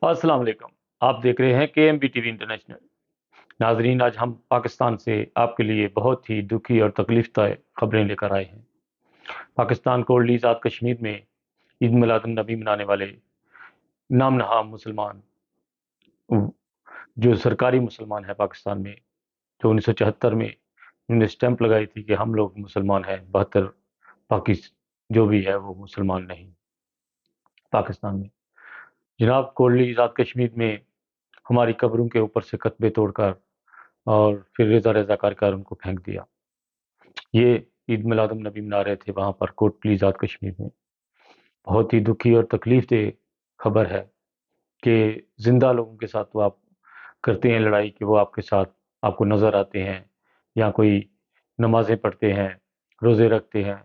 अस्सलाम वालेकुम। आप देख रहे हैं KMB टीवी इंटरनेशनल। नाजरीन, आज हम पाकिस्तान से आपके लिए बहुत ही दुखी और तकलीफदायक खबरें लेकर आए हैं। पाकिस्तान को ओल्ड आज़ाद कश्मीर में ईद मिलाद नबी मनाने वाले नाम नहा मुसलमान, जो सरकारी मुसलमान है पाकिस्तान में, जो 1974 में उन्होंने स्टैंप लगाई थी कि हम लोग मुसलमान हैं, 72 पाकिस जो भी है वो मुसलमान नहीं पाकिस्तान में। जनाब को ओल्ड आज़ाद कश्मीर में हमारी कब्रों के ऊपर से कतबे तोड़कर और फिर रेज़ा रेज़ा कर उनको फेंक दिया। ये ईद मिलादुन नबी मना रहे थे वहाँ पर कोटली आज़ाद कश्मीर में। बहुत ही दुखी और तकलीफ़देह खबर है कि ज़िंदा लोगों के साथ तो आप करते हैं लड़ाई कि वो आपके साथ आपको नज़र आते हैं, या कोई नमाज़ें पढ़ते हैं, रोज़े रखते हैं,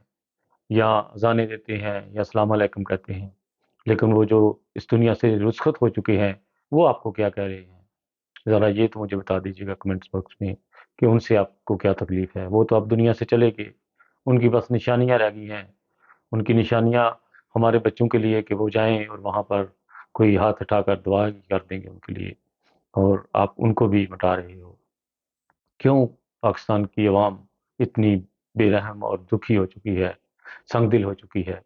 या अज़ानें देते हैं, या अस्सलाम वालेकुम कहते हैं। लेकिन वो जो इस दुनिया से रुख़्सत हो चुके हैं, वो आपको क्या कह रहे हैं? ज़रा ये तो मुझे बता दीजिएगा कमेंट्स बॉक्स में कि उनसे आपको क्या तकलीफ़ है? वो तो अब दुनिया से चले गए, उनकी बस निशानियाँ रह गई हैं। उनकी निशानियाँ हमारे बच्चों के लिए कि वो जाएँ और वहाँ पर कोई हाथ उठाकर दुआ कर देंगे उनके लिए, और आप उनको भी मिटा रहे हो। क्यों पाकिस्तान की अवाम इतनी बेरहम और दुखी हो चुकी है, संगदिल हो चुकी है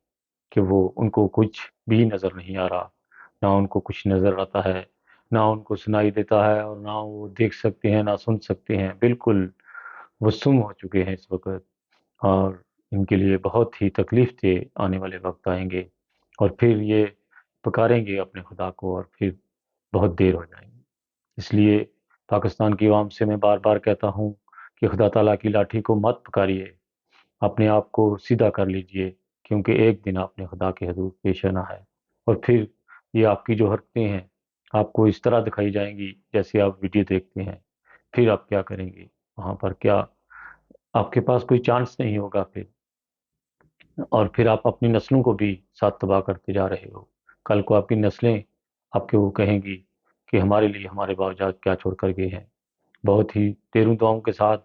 कि वो उनको कुछ भी नज़र नहीं आ रहा, ना उनको कुछ नज़र आता है, ना उनको सुनाई देता है, और ना वो देख सकते हैं, ना सुन सकते हैं। बिल्कुल वो सुम हो चुके हैं इस वक़्त, और इनके लिए बहुत ही तकलीफ़ से आने वाले वक़्त आएँगे, और फिर ये पुकारेंगे अपने खुदा को, और फिर बहुत देर हो जाएगी। इसलिए पाकिस्तान की अवाम से मैं बार-बार कहता हूँ कि खुदा ताला की लाठी को मत पुकारिए, अपने आप को सीधा कर लीजिए, क्योंकि एक दिन आपने खुदा के हज़ूर पेश आना है, और फिर ये आपकी जो हरकतें हैं, आपको इस तरह दिखाई जाएँगी जैसे आप वीडियो देखते हैं। फिर आप क्या करेंगे? वहाँ पर क्या आपके पास कोई चांस नहीं होगा फिर, और फिर आप अपनी नस्लों को भी साथ तबाह करते जा रहे हो। कल को आपकी नस्लें आपको वो कहेंगी कि हमारे लिए हमारे बावजूद क्या छोड़ कर गए हैं। बहुत ही तेरू दुआओं के साथ,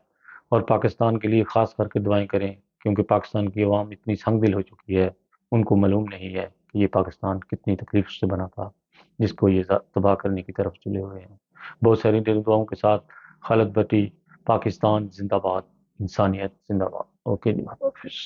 और पाकिस्तान के लिए ख़ास करके दुआएँ करें, क्योंकि पाकिस्तान की अवाम इतनी संगदिल हो चुकी है, उनको मालूम नहीं है कि ये पाकिस्तान कितनी तकलीफ़ से बना था, जिसको ये तबाह करने की तरफ चले हुए हैं। बहुत सारी तेरू दुआओं के साथ, खालिद भट्टी, पाकिस्तान ज़िंदाबाद, इंसानियत ज़िंदाबाद। ओके जी, हाफ़िज़।